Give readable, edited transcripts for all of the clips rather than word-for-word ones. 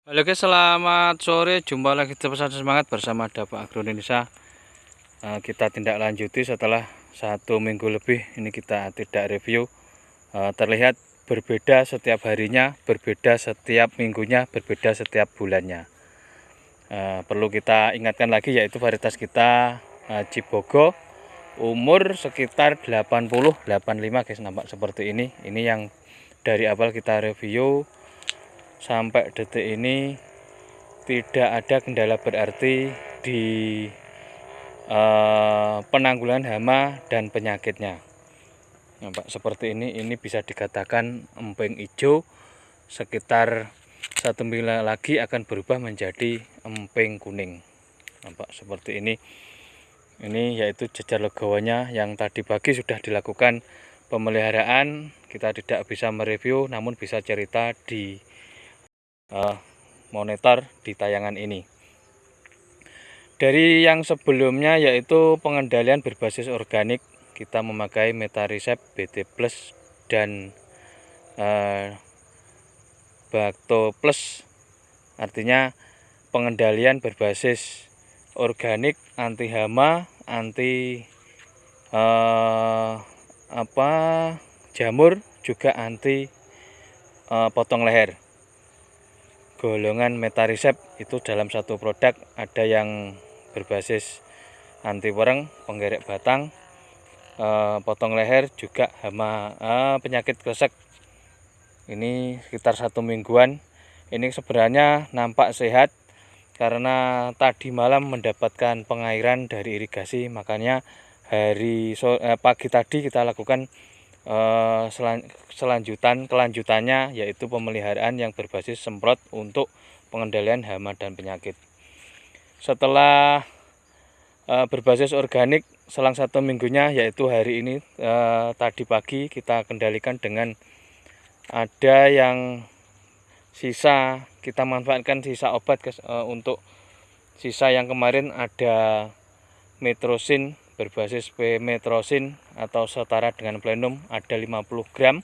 Halo guys, selamat sore. Jumpa lagi di Pesan Semangat bersama Dapak Agro Indonesia. Kita tindak lanjuti setelah 1 minggu lebih. Ini kita tidak review. Terlihat berbeda setiap harinya, berbeda setiap minggunya, berbeda setiap bulannya. Perlu kita ingatkan lagi yaitu varietas kita Cibogo, umur sekitar 80-85 guys, nampak seperti ini. Ini yang dari awal kita review sampai detik ini tidak ada kendala berarti di penanggulangan hama dan penyakitnya. Nampak seperti ini bisa dikatakan emping hijau. Sekitar 1 minggu lagi akan berubah menjadi emping kuning. Nampak seperti ini. Ini yaitu jejar legowonya yang tadi pagi sudah dilakukan pemeliharaan. Kita tidak bisa mereview, namun bisa cerita di monitor di tayangan ini. Dari yang sebelumnya yaitu pengendalian berbasis organik, kita memakai Metarisep, BT Plus dan Bacto Plus. Artinya pengendalian berbasis organik, anti hama, anti jamur, juga anti potong leher. Golongan Metarisep itu dalam satu produk ada yang berbasis anti wereng, penggerek batang, potong leher, juga hama penyakit kresek. Ini sekitar 1 mingguan. Ini sebenarnya nampak sehat karena tadi malam mendapatkan pengairan dari irigasi, makanya pagi tadi kita lakukan kelanjutannya yaitu pemeliharaan yang berbasis semprot untuk pengendalian hama dan penyakit. Setelah berbasis organik selang 1 minggunya, yaitu hari ini tadi pagi kita kendalikan dengan ada yang sisa, kita manfaatkan sisa obat untuk sisa yang kemarin ada Metrosin berbasis P-metrosin atau setara dengan plenum, ada 50 gram.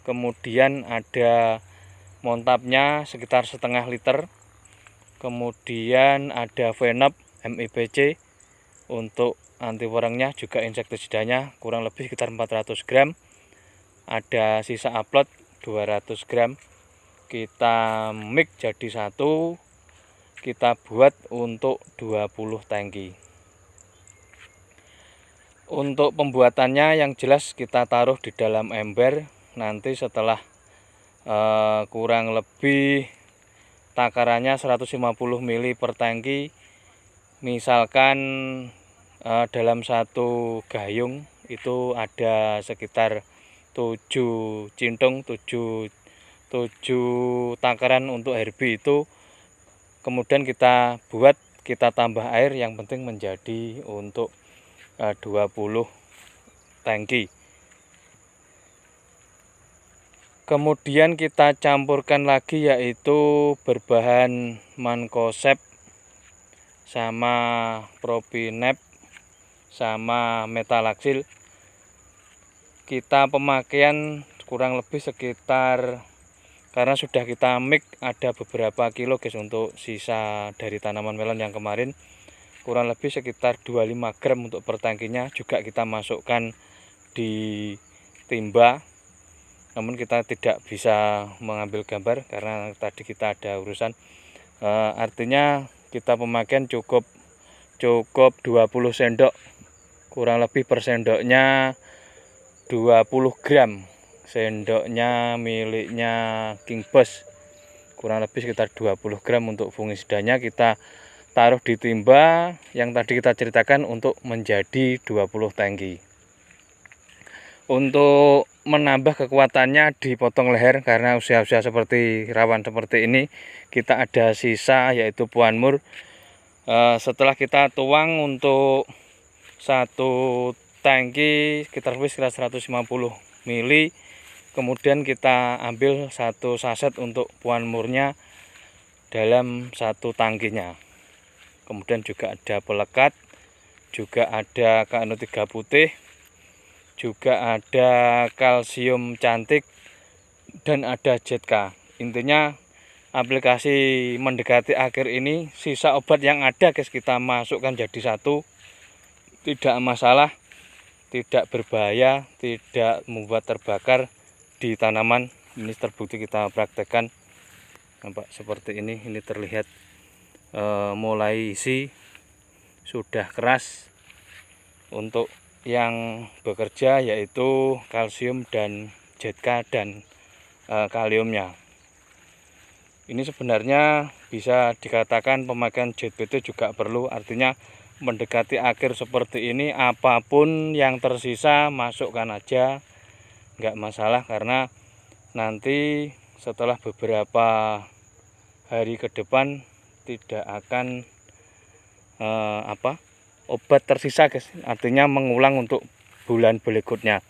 Kemudian ada montapnya sekitar setengah liter. Kemudian ada Venop MIBC untuk anti werengnya, juga insektisidanya kurang lebih sekitar 400 gram. Ada sisa upload 200 gram. Kita mix jadi satu, kita buat untuk 20 tangki. Untuk pembuatannya yang jelas kita taruh di dalam ember. Nanti setelah kurang lebih takarannya 150 ml per tangki, misalkan dalam satu gayung itu ada sekitar 7 cintung, 7 takaran untuk herbi itu. Kemudian kita tambah air, yang penting menjadi untuk 20 tangki. Kemudian kita campurkan lagi yaitu berbahan Mancozeb sama Propinep sama Metalaxyl. Kita pemakaian kurang lebih sekitar, karena sudah kita mix ada beberapa kilo guys untuk sisa dari tanaman melon yang kemarin, kurang lebih sekitar 25 gram untuk per tangkinya. Juga kita masukkan di timba, namun kita tidak bisa mengambil gambar karena tadi kita ada urusan. Artinya kita pemakaian cukup 20 sendok, kurang lebih per sendoknya 20 gram. Sendoknya miliknya King Boss, kurang lebih sekitar 20 gram untuk fungisidanya. Kita taruh di timba yang tadi kita ceritakan untuk menjadi 20 tangki. Untuk menambah kekuatannya di potong leher, karena usia-usia seperti rawan seperti ini, kita ada sisa yaitu Puan Mur. Setelah kita tuang untuk satu tangki sekitar 150 ml, kemudian kita ambil satu saset untuk Puan Murnya dalam satu tangkinya. Kemudian juga ada pelekat, juga ada KNO3 putih, juga ada kalsium cantik, dan ada JK. Intinya aplikasi mendekati akhir ini, sisa obat yang ada guys kita masukkan jadi satu, tidak masalah, tidak berbahaya, tidak membuat terbakar di tanaman. Ini terbukti kita praktekkan. Nampak seperti ini terlihat mulai isi, sudah keras. Untuk yang bekerja yaitu kalsium dan ZK dan kaliumnya. Ini sebenarnya bisa dikatakan pemakaian ZBT juga perlu, artinya mendekati akhir seperti ini apapun yang tersisa masukkan aja, nggak masalah, karena nanti setelah beberapa hari ke depan tidak akan obat tersisa guys, artinya mengulang untuk bulan berikutnya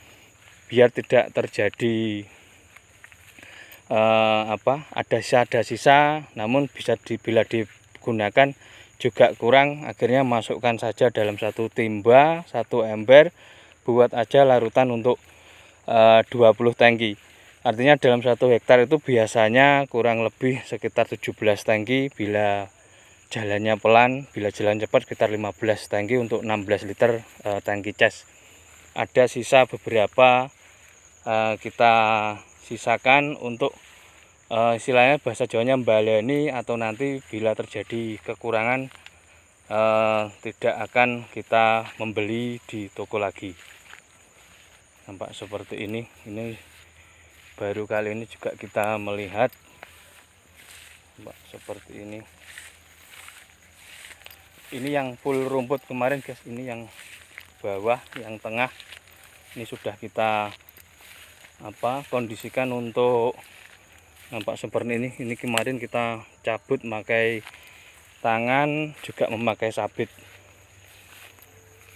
biar tidak terjadi ada sisa, namun bisa bila digunakan juga kurang, akhirnya masukkan saja dalam satu timba, satu ember, buat aja larutan untuk 20 tangki. Artinya dalam 1 hektar itu biasanya kurang lebih sekitar 17 tangki, bila jalannya pelan, bila jalan cepat sekitar 15 tangki untuk 16 liter tangki cas. Ada sisa beberapa kita sisakan untuk istilahnya bahasa Jawanya mbaleni, atau nanti bila terjadi kekurangan tidak akan kita membeli di toko lagi. Nampak seperti ini baru kali ini juga kita melihat. Nampak seperti ini yang full rumput kemarin guys, ini yang bawah, yang tengah ini sudah kita kondisikan untuk nampak seperti ini kemarin kita cabut memakai tangan, juga memakai sabit.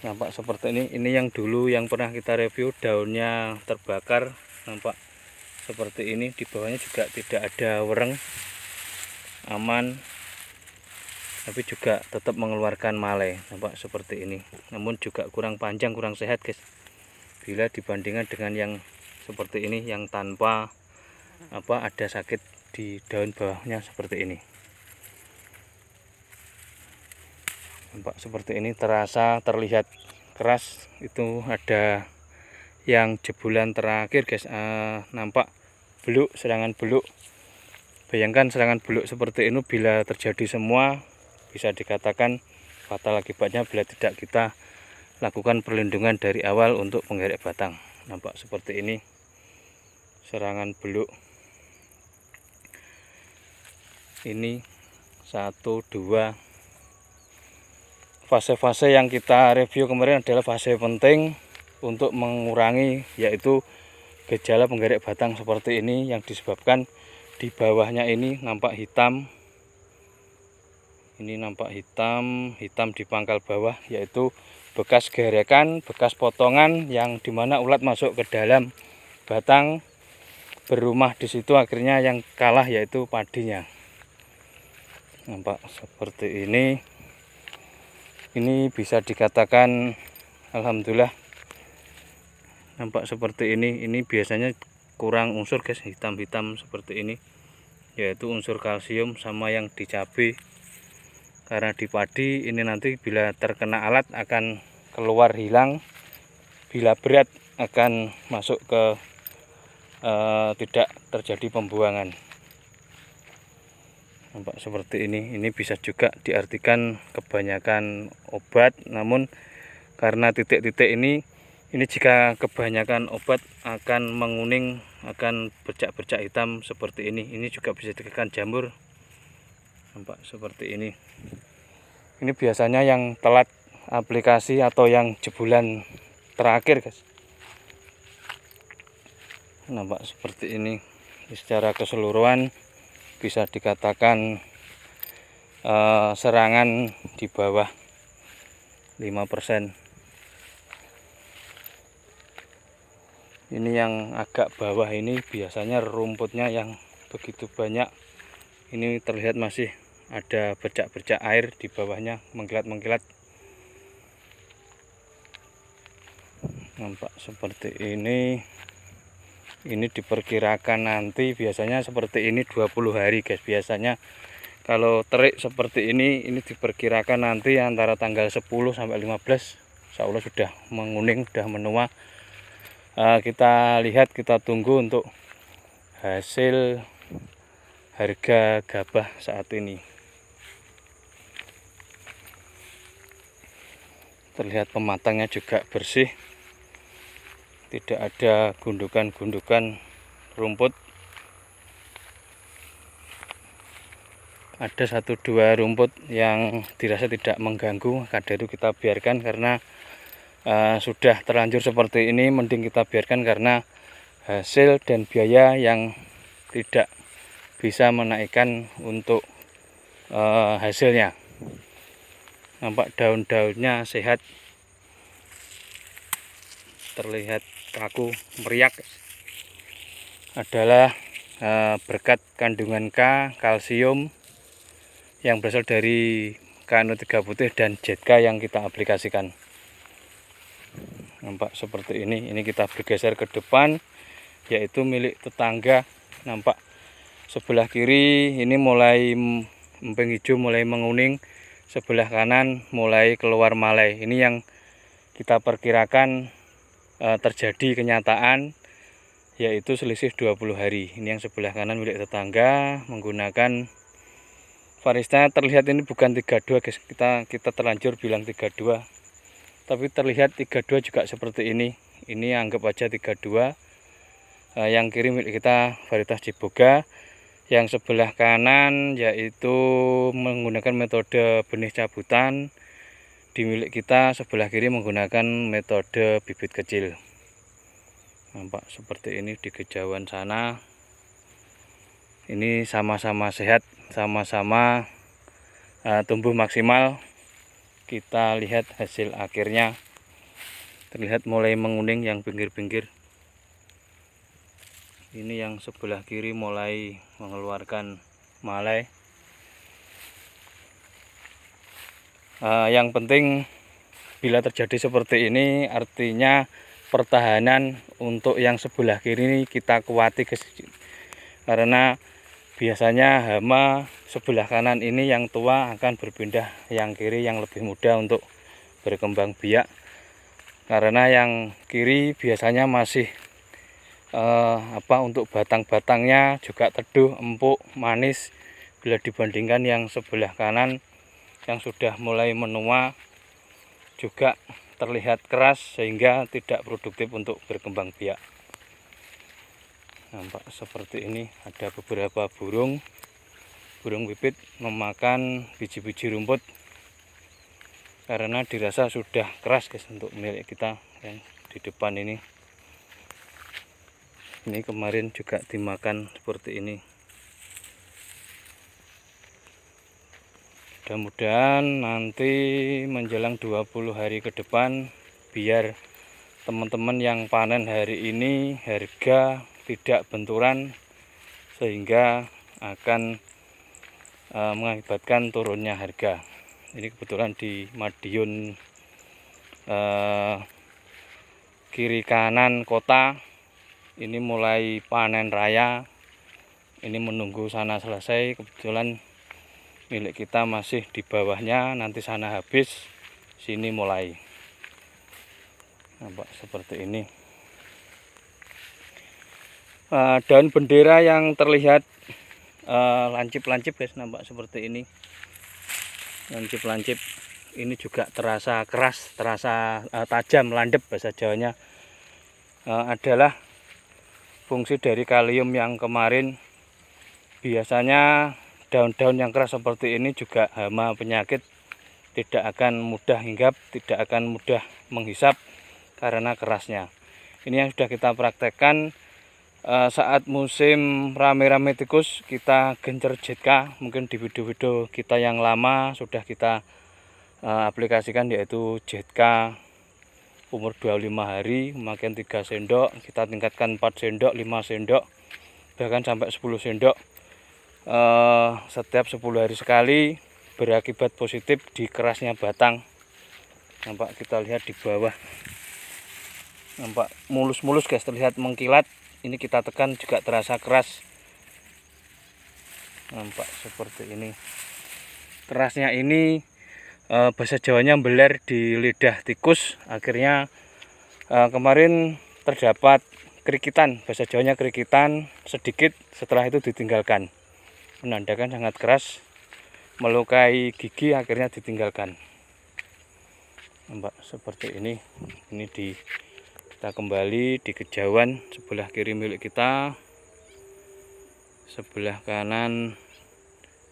Nampak seperti ini yang dulu yang pernah kita review daunnya terbakar, nampak seperti ini. Di bawahnya juga tidak ada wereng, aman, tapi juga tetap mengeluarkan male. Nampak seperti ini, namun juga kurang panjang, kurang sehat guys, bila dibandingkan dengan yang seperti ini yang tanpa ada sakit di daun bawahnya seperti ini. Nampak seperti ini, terlihat keras. Itu ada yang jebulan terakhir guys, nampak beluk, serangan beluk. Bayangkan serangan beluk seperti ini bila terjadi semua, bisa dikatakan fatal akibatnya bila tidak kita lakukan perlindungan dari awal untuk penggerek batang. Nampak seperti ini serangan beluk. Ini 1, 2 fase-fase yang kita review kemarin adalah fase penting untuk mengurangi, yaitu gejala penggerek batang seperti ini yang disebabkan di bawahnya ini nampak hitam. Ini nampak hitam di pangkal bawah, yaitu bekas gerekan, bekas potongan yang dimana ulat masuk ke dalam batang, berumah di situ, akhirnya yang kalah yaitu padinya. Nampak seperti ini bisa dikatakan alhamdulillah. Nampak seperti ini biasanya kurang unsur guys, hitam-hitam seperti ini, yaitu unsur kalsium sama yang di cabai. Karena di padi ini nanti bila terkena alat akan keluar hilang, bila berat akan masuk ke tidak terjadi pembuangan. Nampak seperti ini bisa juga diartikan kebanyakan obat, namun karena titik-titik ini jika kebanyakan obat akan menguning, akan bercak-bercak hitam seperti ini juga bisa dikatakan jamur. Nampak seperti ini biasanya yang telat aplikasi atau yang jebulan terakhir guys. Nampak seperti ini secara keseluruhan bisa dikatakan serangan di bawah 5%. Ini yang agak bawah ini biasanya rumputnya yang begitu banyak. Ini terlihat masih ada bercak-bercak air di bawahnya, mengkilat-mengkilat. Nampak seperti ini. Ini diperkirakan nanti biasanya seperti ini 20 hari guys. Biasanya kalau terik seperti ini diperkirakan nanti antara tanggal 10 sampai 15 insya Allah sudah menguning, sudah menua. Kita lihat, kita tunggu untuk hasil harga gabah saat ini. Terlihat pematangnya juga bersih, tidak ada gundukan-gundukan rumput. Ada 1-2 rumput yang dirasa tidak mengganggu, kadang itu kita biarkan karena sudah terlanjur seperti ini, mending kita biarkan karena hasil dan biaya yang tidak bisa menaikkan untuk hasilnya. Nampak daun-daunnya sehat, terlihat kaku meriak, adalah berkat kandungan K, kalsium yang berasal dari KNO3 putih dan ZK yang kita aplikasikan. Nampak seperti ini kita bergeser ke depan, yaitu milik tetangga. Nampak sebelah kiri ini mulai emping hijau, mulai menguning. Sebelah kanan mulai keluar malai. Ini yang kita perkirakan terjadi kenyataan, yaitu selisih 20 hari. Ini yang sebelah kanan milik tetangga menggunakan Varista. Terlihat ini bukan 32 guys, kita terlanjur bilang 32, tapi terlihat 32 juga seperti ini. Ini anggap aja 32. Yang kiri milik kita varietas Ciboga. Yang sebelah kanan yaitu menggunakan metode benih cabutan. Di milik kita sebelah kiri menggunakan metode bibit kecil. Nampak seperti ini di kejauhan sana. Ini sama-sama sehat, sama-sama tumbuh maksimal. Kita lihat hasil akhirnya, terlihat mulai menguning yang pinggir-pinggir. Ini yang sebelah kiri mulai mengeluarkan malai. Yang penting bila terjadi seperti ini, artinya pertahanan untuk yang sebelah kiri ini kita kuati guys. Karena biasanya hama sebelah kanan ini yang tua akan berpindah yang kiri yang lebih muda untuk berkembang biak. Karena yang kiri biasanya masih untuk batang-batangnya juga teduh, empuk, manis, bila dibandingkan yang sebelah kanan yang sudah mulai menua, juga terlihat keras sehingga tidak produktif untuk berkembang biak. Nampak seperti ini, ada beberapa burung pipit memakan biji-biji rumput karena dirasa sudah keras guys untuk milik kita yang di depan ini. Ini kemarin juga dimakan seperti ini. Mudah-mudahan nanti menjelang 20 hari ke depan, biar teman-teman yang panen hari ini harga tidak benturan, sehingga akan mengakibatkan turunnya harga. Ini kebetulan di Madiun kiri kanan kota ini mulai panen raya. Ini menunggu sana selesai, kebetulan milik kita masih di bawahnya, nanti sana habis, sini mulai. Nampak seperti ini. Daun bendera yang terlihat lancip-lancip guys, nampak seperti ini. Lancip-lancip ini juga terasa keras, terasa tajam, landep bahasa Jawanya. Adalah fungsi dari kalium yang kemarin. Biasanya daun-daun yang keras seperti ini juga hama penyakit tidak akan mudah hinggap, tidak akan mudah menghisap karena kerasnya. Ini yang sudah kita praktekkan saat musim rame-rame tikus, kita gencer ZK. Mungkin di video-video kita yang lama sudah kita aplikasikan, yaitu ZK umur 25 hari memakan 3 sendok, kita tingkatkan 4 sendok, 5 sendok, bahkan sampai 10 sendok setiap 10 hari sekali, berakibat positif di kerasnya batang. Nampak, kita lihat di bawah, nampak mulus-mulus guys, terlihat mengkilat. ini kita tekan juga terasa keras, nampak seperti ini. Kerasnya ini bahasa Jawanya beler di lidah tikus. Akhirnya kemarin terdapat kerikitan, bahasa Jawanya kerikitan sedikit, setelah itu ditinggalkan, menandakan sangat keras, melukai gigi, akhirnya ditinggalkan. Nampak seperti ini kita kembali di kejauhan sebelah kiri milik kita, sebelah kanan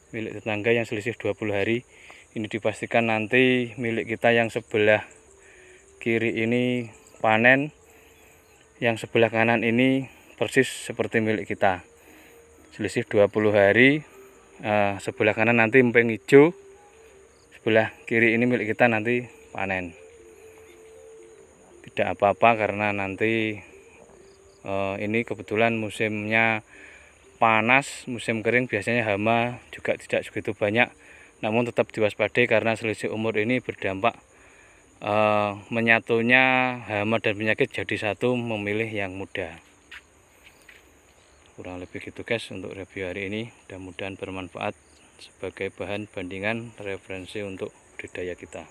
milik tetangga yang selisih 20 hari. Ini dipastikan nanti milik kita yang sebelah kiri ini panen, yang sebelah kanan ini persis seperti milik kita, selisih 20 hari. Sebelah kanan nanti empeng hijau, sebelah kiri ini milik kita nanti panen. Tidak apa-apa karena nanti ini kebetulan musimnya panas, musim kering biasanya hama juga tidak begitu banyak, namun tetap diwaspadai karena selisih umur ini berdampak menyatunya hama dan penyakit jadi satu, memilih yang muda. Kurang lebih gitu guys untuk review hari ini, mudah-mudahan bermanfaat sebagai bahan bandingan referensi untuk budidaya kita.